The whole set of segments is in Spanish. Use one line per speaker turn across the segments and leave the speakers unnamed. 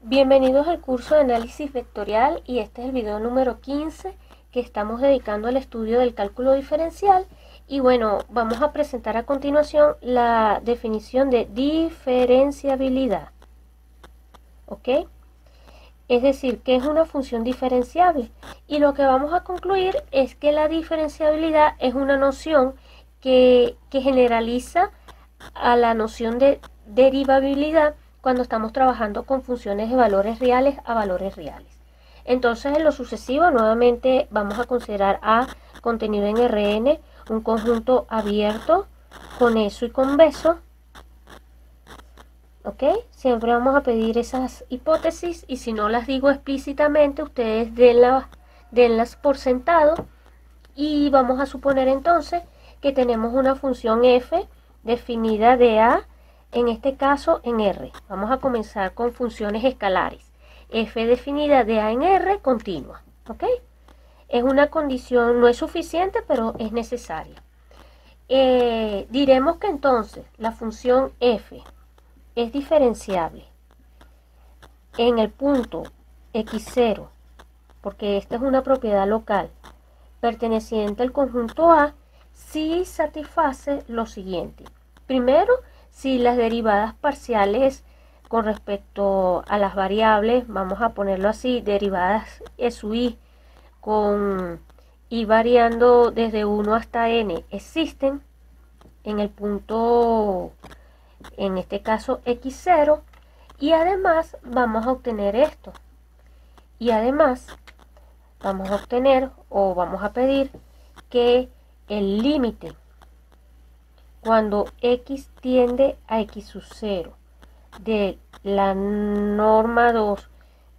Bienvenidos al curso de análisis vectorial y este es el video número 15 que estamos dedicando al estudio del cálculo diferencial. Y bueno, vamos a presentar a continuación la definición de diferenciabilidad. ¿Ok? Es decir, que es una función diferenciable. Y lo que vamos a concluir es que la diferenciabilidad es una noción que generaliza a la noción de derivabilidad cuando estamos trabajando con funciones de valores reales a valores reales. Entonces, en lo sucesivo, nuevamente vamos a considerar A contenido en Rn, un conjunto abierto con eso y con beso. ¿Ok? Siempre vamos a pedir esas hipótesis y si no las digo explícitamente, ustedes denlas por sentado. Y vamos a suponer entonces que tenemos una función f definida de A, en este caso en R. Vamos a comenzar con funciones escalares. F definida de A en R continua. ¿Ok? Es una condición, no es suficiente, pero es necesaria. Diremos que entonces la función f es diferenciable en el punto x0, porque esta es una propiedad local perteneciente al conjunto A, si satisface lo siguiente. Primero, si las derivadas parciales con respecto a las variables, vamos a ponerlo así, derivadas sub i con i variando desde 1 hasta n existen en el punto, en este caso x0, y además vamos a obtener esto. Y además vamos a obtener o vamos a pedir que el límite cuando x tiende a x sub 0 de la norma 2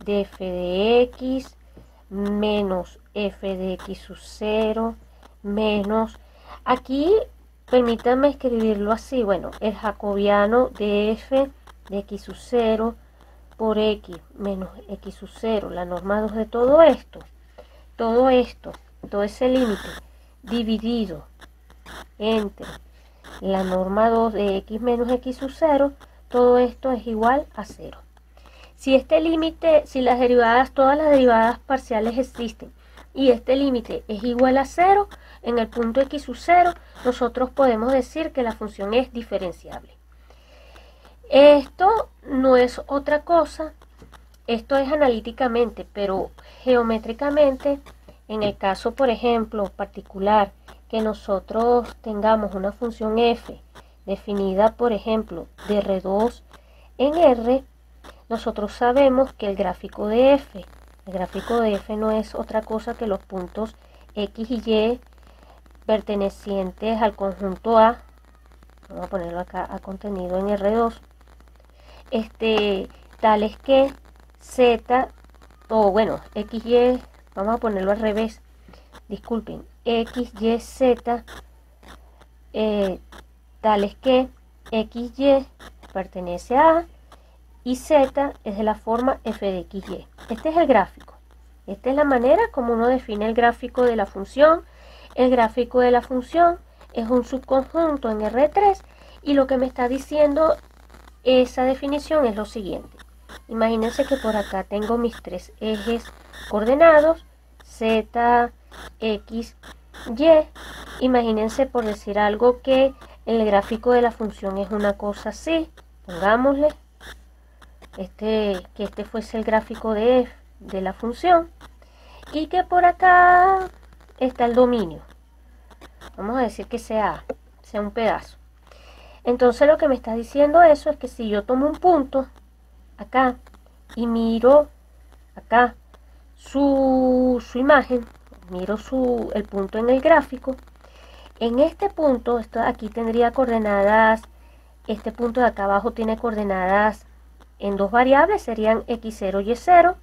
de f de x menos f de x sub 0 menos, aquí permítanme escribirlo así, bueno, el jacobiano de f de x sub 0 por x menos x sub 0, la norma 2 de todo esto, todo ese límite dividido entre la norma 2 de x menos x sub 0, todo esto es igual a 0. Si este límite, si las derivadas, todas las derivadas parciales existen y este límite es igual a 0, en el punto x sub 0, nosotros podemos decir que la función es diferenciable. Esto no es otra cosa, esto es analíticamente, pero geométricamente, en el caso, por ejemplo, particular, que nosotros tengamos una función f definida, por ejemplo, de R2 en R, nosotros sabemos que el gráfico de f no es otra cosa que los puntos x y y pertenecientes al conjunto A, vamos a ponerlo acá, a contenido en R2, tales que z, o bueno, x, y, vamos a ponerlo al revés, disculpen, x, y, z, tales que x, y pertenece a A y z es de la forma f de x, y. Este es el gráfico. Esta es la manera como uno define el gráfico de la función. El gráfico de la función es un subconjunto en R3 y lo que me está diciendo esa definición es lo siguiente. Imagínense que por acá tengo mis tres ejes coordenados, z, x, y. Imagínense, por decir algo, que el gráfico de la función es una cosa así. Pongámosle que este fuese el gráfico de f de la función y que por acá está el dominio. Vamos a decir que sea un pedazo. Entonces lo que me está diciendo eso es que si yo tomo un punto acá y miro acá su imagen, miro el punto en el gráfico, en este punto, aquí tendría coordenadas, este punto de acá abajo tiene coordenadas en dos variables, serían x0 y y0,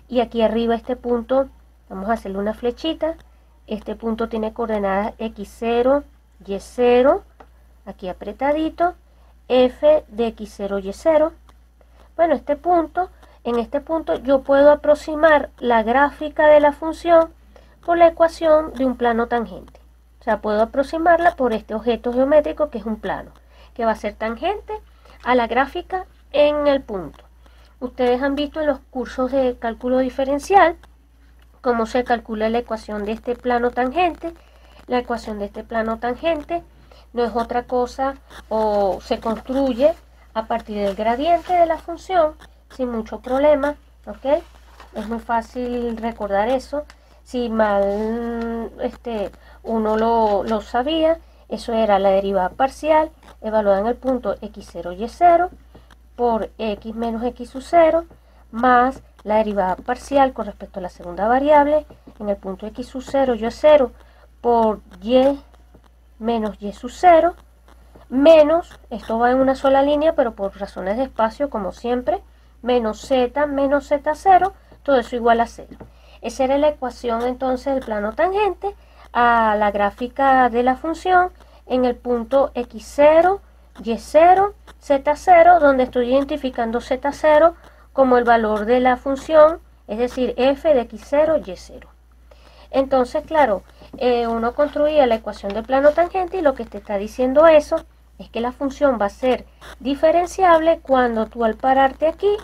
y aquí arriba este punto, vamos a hacerle una flechita, este punto tiene coordenadas x0, y0, aquí apretadito, f de x0, y0. Bueno, en este punto yo puedo aproximar la gráfica de la función por la ecuación de un plano tangente. O sea, puedo aproximarla por este objeto geométrico que es un plano, que va a ser tangente a la gráfica en el punto. ustedes han visto en los cursos de cálculo diferencial cómo se calcula la ecuación de este plano tangente. La ecuación de este plano tangente no es otra cosa, o se construye a partir del gradiente de la función sin mucho problema, ¿ok? Es muy fácil recordar eso. Si mal uno lo sabía, eso era la derivada parcial evaluada en el punto x0, y0 por x menos x sub 0 más la derivada parcial con respecto a la segunda variable en el punto x sub 0, y0 por y menos y sub 0 menos, esto va en una sola línea pero por razones de espacio como siempre, menos z0, todo eso igual a 0. Esa era la ecuación entonces del plano tangente a la gráfica de la función en el punto x0, y0, z0, donde estoy identificando z0 como el valor de la función, es decir, f de x0, y0. Entonces, claro, uno construía la ecuación del plano tangente y lo que te está diciendo eso es que la función va a ser diferenciable cuando tú al pararte aquí,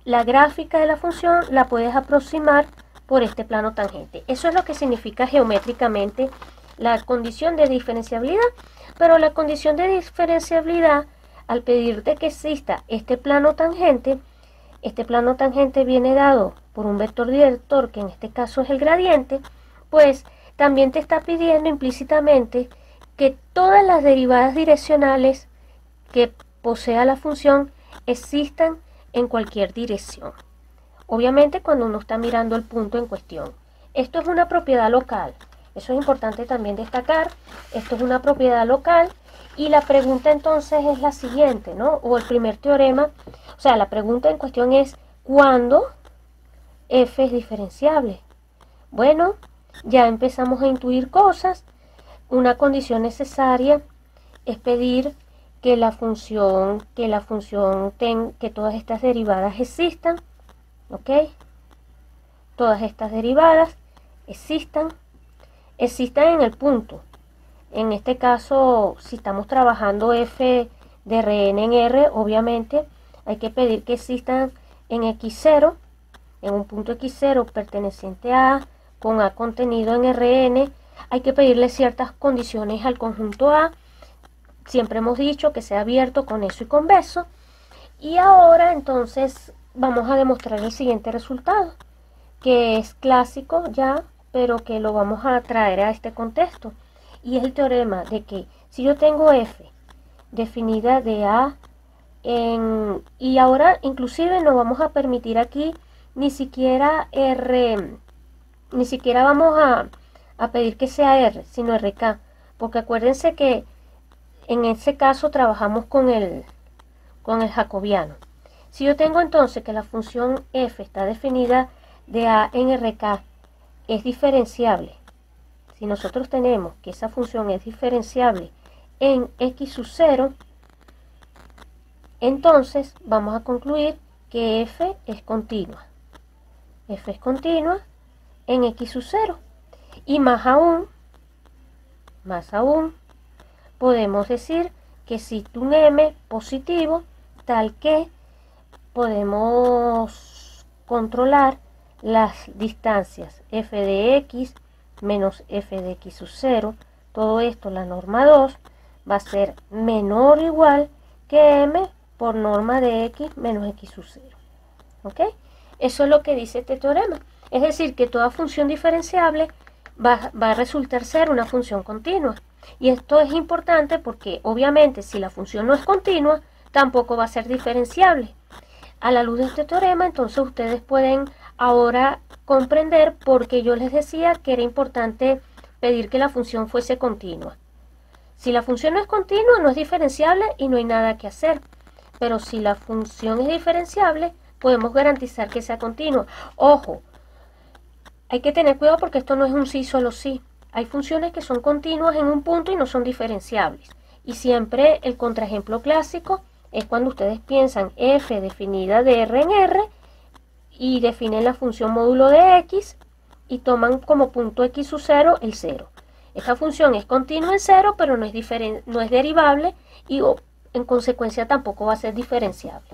la gráfica de la función la puedes aproximar por este plano tangente. Eso es lo que significa geométricamente la condición de diferenciabilidad, pero la condición de diferenciabilidad, al pedirte que exista este plano tangente viene dado por un vector director, que en este caso es el gradiente, pues también te está pidiendo implícitamente que todas las derivadas direccionales que posea la función existan en cualquier dirección. Obviamente cuando uno está mirando el punto en cuestión. Esto es una propiedad local. Eso es importante también destacar. Esto es una propiedad local. Y la pregunta entonces es la siguiente, ¿no? O el primer teorema. O sea, la pregunta en cuestión es ¿cuándo f es diferenciable? Bueno, ya empezamos a intuir cosas. Una condición necesaria es pedir que que todas estas derivadas existan, ¿ok? Todas estas derivadas existan en el punto. En este caso, si estamos trabajando f de Rn en R, obviamente hay que pedir que existan en x0, en un punto x0 perteneciente a A, con A contenido en Rn. Hay que pedirle ciertas condiciones al conjunto A. Siempre hemos dicho que sea abierto, conexo y convexo. Y ahora entonces vamos a demostrar el siguiente resultado, que es clásico ya, pero que lo vamos a traer a este contexto. Y es el teorema de que si yo tengo f definida de A y ahora inclusive no vamos a permitir aquí ni siquiera vamos a pedir que sea R, sino RK, porque acuérdense que en ese caso trabajamos con el jacobiano. Si yo tengo entonces que la función f está definida de A en RK, es diferenciable. Si nosotros tenemos que esa función es diferenciable en x sub 0, entonces vamos a concluir que f es continua. F es continua en x sub 0. Y más aún, podemos decir que existe un m positivo tal que podemos controlar las distancias f de x menos f de x sub 0. Todo esto, la norma 2, va a ser menor o igual que m por norma de x menos x sub 0. ¿Ok? Eso es lo que dice este teorema. Es decir, que toda función diferenciable va a resultar ser una función continua. Y esto es importante porque obviamente si la función no es continua, tampoco va a ser diferenciable. A la luz de este teorema, entonces ustedes pueden ahora comprender por qué yo les decía que era importante pedir que la función fuese continua. Si la función no es continua, no es diferenciable y no hay nada que hacer. Pero si la función es diferenciable, podemos garantizar que sea continua. Ojo, hay que tener cuidado porque esto no es un sí solo sí. Hay funciones que son continuas en un punto y no son diferenciables. Y siempre el contraejemplo clásico es cuando ustedes piensan f definida de R en R y definen la función módulo de x y toman como punto x sub 0 el 0. Esta función es continua en 0, pero no es derivable y en consecuencia tampoco va a ser diferenciable.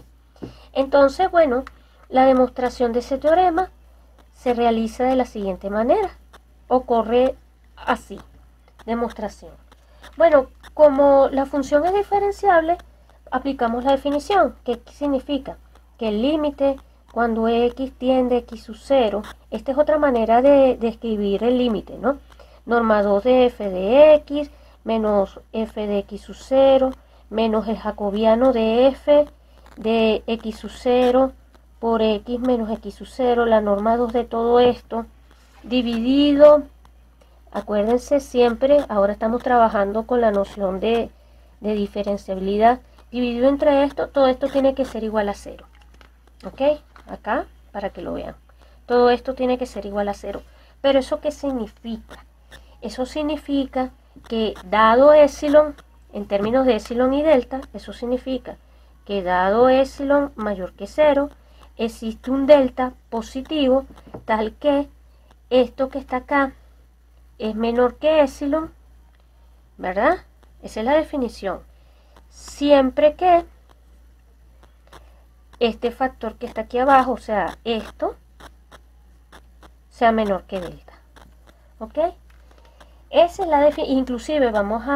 Entonces, bueno, la demostración de ese teorema se realiza de la siguiente manera. Ocurre así. Demostración. Bueno, como la función es diferenciable, aplicamos la definición. ¿Qué significa? Que el límite cuando x tiende a x sub 0, esta es otra manera de escribir el límite, ¿no? Norma 2 de f de x menos f de x sub 0 menos el jacobiano de f de x sub 0 por x menos x sub 0, la norma 2 de todo esto, dividido, acuérdense siempre, ahora estamos trabajando con la noción de diferenciabilidad, dividido entre esto, todo esto tiene que ser igual a 0. ¿Ok? Acá, para que lo vean. Todo esto tiene que ser igual a 0. Pero ¿eso qué significa? Eso significa que dado epsilon, en términos de epsilon y delta, eso significa que dado epsilon mayor que 0, existe un delta positivo tal que esto que está acá es menor que epsilon, ¿verdad? Esa es la definición. Siempre que este factor que está aquí abajo, o sea, esto, sea menor que delta. ¿Ok? Esa es la definición. Inclusive vamos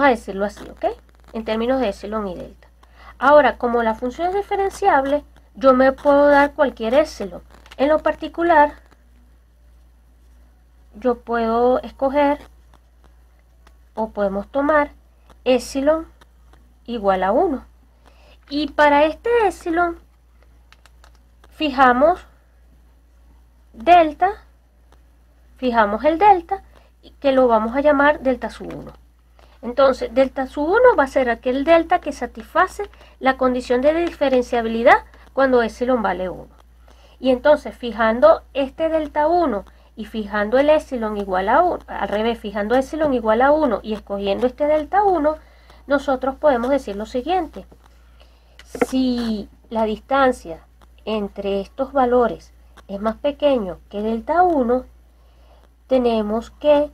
a decirlo así, ¿ok? En términos de epsilon y delta. Ahora, como la función es diferenciable, yo me puedo dar cualquier epsilon. En lo particular, yo puedo escoger o podemos tomar epsilon igual a 1. Y para este epsilon, fijamos delta, fijamos el delta, que lo vamos a llamar delta sub 1. Entonces, delta sub 1 va a ser aquel delta que satisface la condición de diferenciabilidad cuando epsilon vale 1. Y entonces, fijando este delta 1 y fijando el epsilon igual a 1, al revés, fijando epsilon igual a 1 y escogiendo este delta 1, nosotros podemos decir lo siguiente. Si la distancia entre estos valores es más pequeño que delta 1, tenemos que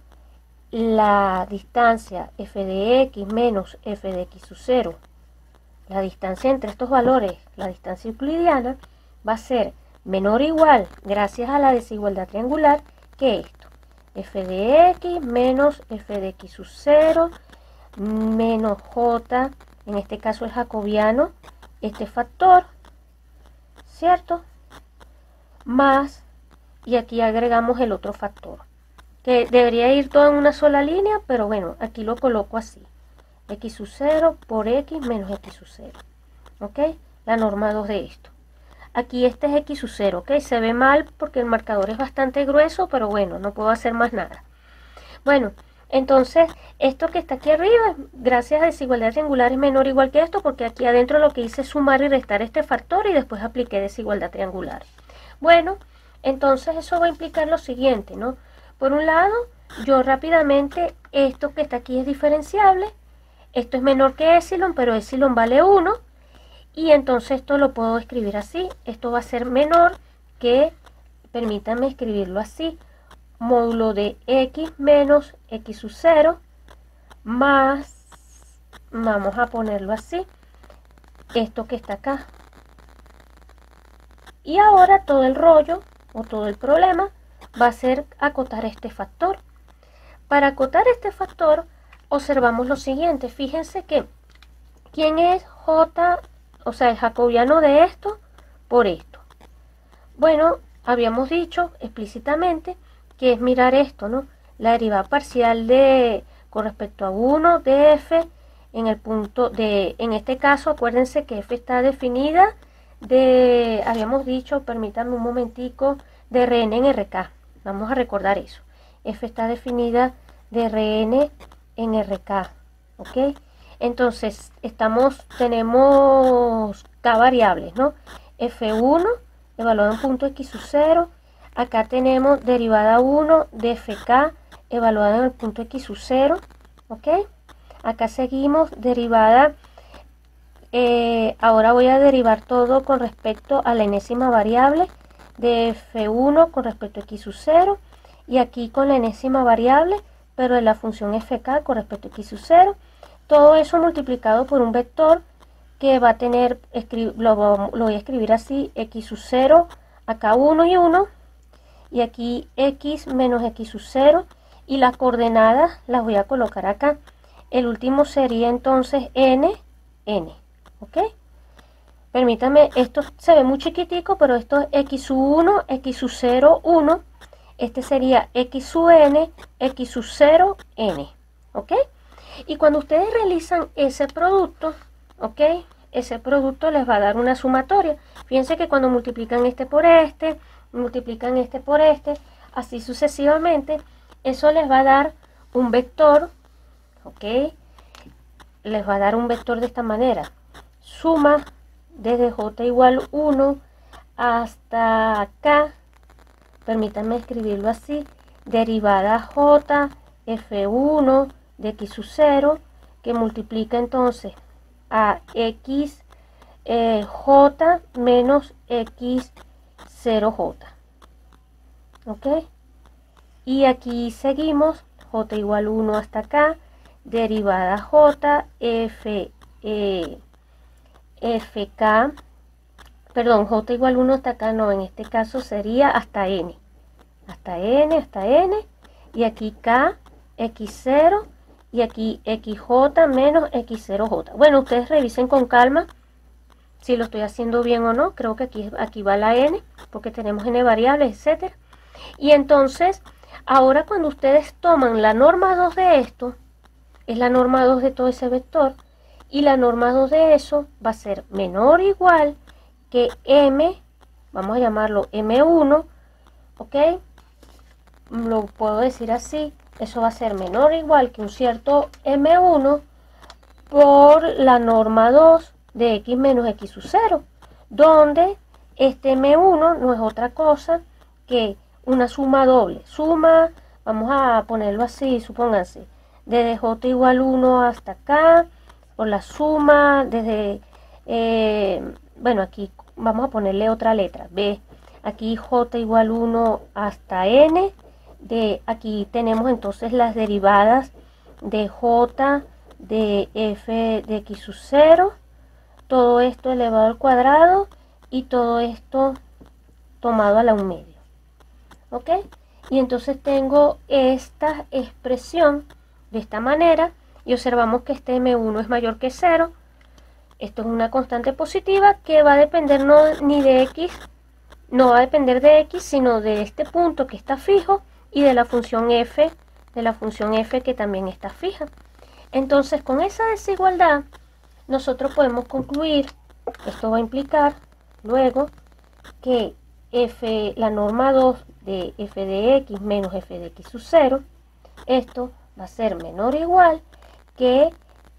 la distancia f de x menos f de x sub 0, la distancia entre estos valores, la distancia euclidiana, va a ser menor o igual, gracias a la desigualdad triangular, que esto. F de x menos f de x sub 0 menos j, en este caso el jacobiano, este factor, ¿cierto? Más, y aquí agregamos el otro factor, que debería ir todo en una sola línea, pero bueno, aquí lo coloco así. X sub 0 por x menos x sub 0. ¿Ok? La norma 2 de esto. Aquí este es x sub 0, ¿ok? Se ve mal porque el marcador es bastante grueso, pero bueno, no puedo hacer más nada. Bueno, entonces, esto que está aquí arriba, gracias a desigualdad triangular, es menor o igual que esto, porque aquí adentro lo que hice es sumar y restar este factor y después apliqué desigualdad triangular. Bueno, entonces eso va a implicar lo siguiente, ¿no? Por un lado, yo rápidamente, esto que está aquí es diferenciable, esto es menor que epsilon, pero epsilon vale 1, y entonces esto lo puedo escribir así, esto va a ser menor que, permítanme escribirlo así, módulo de x menos x sub 0 más, vamos a ponerlo así, esto que está acá. Y ahora todo el rollo o todo el problema va a ser acotar este factor. Para acotar este factor observamos lo siguiente, fíjense que ¿quién es j? O sea, el jacobiano de esto por esto. Bueno, habíamos dicho explícitamente que es mirar esto, ¿no? La derivada parcial de con respecto a 1 de f en el punto de, en este caso, acuérdense que f está definida de, habíamos dicho, permítanme un momentico, de Rn en Rk. Vamos a recordar eso. F está definida de Rn en Rk, ¿ok? Entonces, tenemos k variables, ¿no? F1 evaluado en punto x sub 0. Acá tenemos derivada 1 de fk evaluada en el punto x sub 0, ¿ok? Acá seguimos derivada, ahora voy a derivar todo con respecto a la enésima variable de f1 con respecto a x sub 0, y aquí con la enésima variable, pero de la función fk con respecto a x sub 0. todo eso multiplicado por un vector que va a tener, lo voy a escribir así, x sub 0, acá 1 y 1, y aquí x menos x sub 0, y las coordenadas las voy a colocar acá. El último sería entonces n, ¿ok? Permítame, esto se ve muy chiquitico, pero esto es x sub 1, x sub 0, 1. Este sería x sub n, x sub 0, n, ¿ok? Y cuando ustedes realizan ese producto, ¿ok? Ese producto les va a dar una sumatoria. Fíjense que cuando multiplican este por este, multiplican este por este, así sucesivamente, eso les va a dar un vector, ¿ok? Les va a dar un vector de esta manera. Suma desde j igual 1 hasta acá, permítanme escribirlo así, derivada j f1 de x sub 0, que multiplica entonces a x j menos x 0j, ¿ok? Y aquí seguimos, j igual 1 hasta acá, derivada j fk, perdón, j igual 1 hasta acá, no, en este caso sería hasta n, y aquí k, x0, y aquí xj menos x0j. Bueno, ustedes revisen con calma si lo estoy haciendo bien o no. Creo que aquí va la n, porque tenemos n variables, etcétera. Y entonces, ahora cuando ustedes toman la norma 2 de esto, es la norma 2 de todo ese vector, y la norma 2 de eso va a ser menor o igual que m, vamos a llamarlo m1, ¿ok? Lo puedo decir así, eso va a ser menor o igual que un cierto m1 por la norma 2 de x menos x sub 0, donde este m1 no es otra cosa que una suma doble. Suma, vamos a ponerlo así, supónganse, desde j igual 1 hasta acá, por la suma desde, bueno, aquí vamos a ponerle otra letra, b, aquí j igual 1 hasta n, de aquí tenemos entonces las derivadas de j de f de x sub 0, todo esto elevado al cuadrado y todo esto tomado a la 1/2, ¿ok? Y entonces tengo esta expresión de esta manera y observamos que este m1 es mayor que 0. Esto es una constante positiva que va a depender no va a depender de x, sino de este punto que está fijo y de la función f, que también está fija. Entonces, con esa desigualdad, nosotros podemos concluir, esto va a implicar luego que la norma 2 de f de x menos f de x sub 0, esto va a ser menor o igual que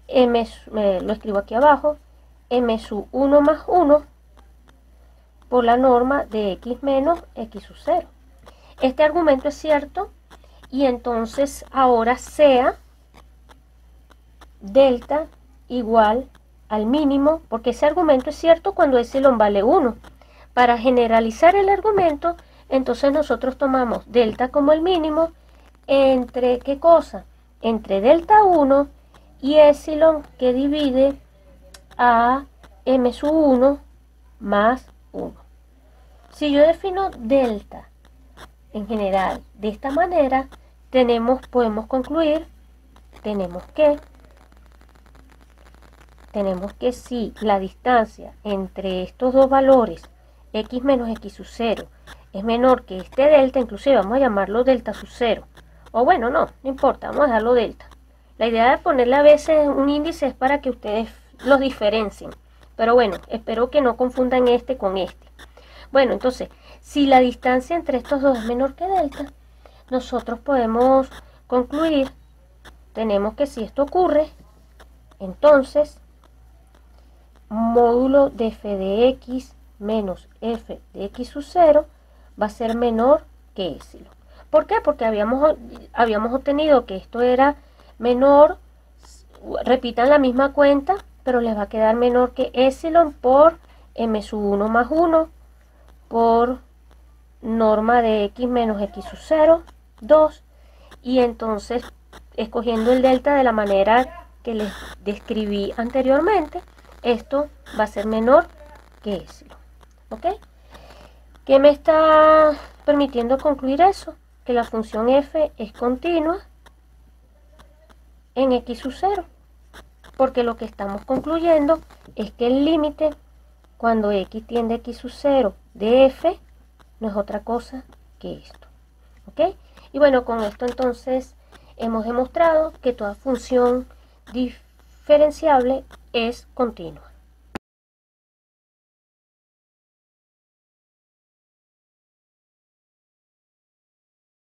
lo escribo aquí abajo, m sub 1 más 1 por la norma de x menos x sub 0. Este argumento es cierto y entonces ahora sea delta igual al mínimo, porque ese argumento es cierto cuando epsilon vale 1. Para generalizar el argumento, entonces nosotros tomamos delta como el mínimo entre, ¿qué cosa? Entre delta 1 y epsilon que divide a m sub 1 más 1. Si yo defino delta en general de esta manera, podemos concluir, tenemos que si la distancia entre estos dos valores, x menos x sub 0, es menor que este delta, inclusive vamos a llamarlo delta sub 0, o bueno, no importa, vamos a dejarlo delta. La idea de ponerle a veces un índice es para que ustedes los diferencien, pero bueno, espero que no confundan este con este. Bueno, entonces, si la distancia entre estos dos es menor que delta, nosotros podemos concluir, tenemos que si esto ocurre, entonces módulo de f de x menos f de x sub 0 va a ser menor que epsilon. ¿Por qué? Porque habíamos obtenido que esto era menor, repitan la misma cuenta, pero les va a quedar menor que epsilon por m sub 1 más 1 por norma de x menos x sub 0, 2, y entonces escogiendo el delta de la manera que les describí anteriormente, esto va a ser menor que S. ¿Ok? ¿Qué me está permitiendo concluir eso? Que la función f es continua en x sub 0. Porque lo que estamos concluyendo es que el límite cuando x tiende a x sub 0 de f no es otra cosa que esto. ¿Ok? Y bueno, con esto entonces hemos demostrado que toda función diferenciable es continua.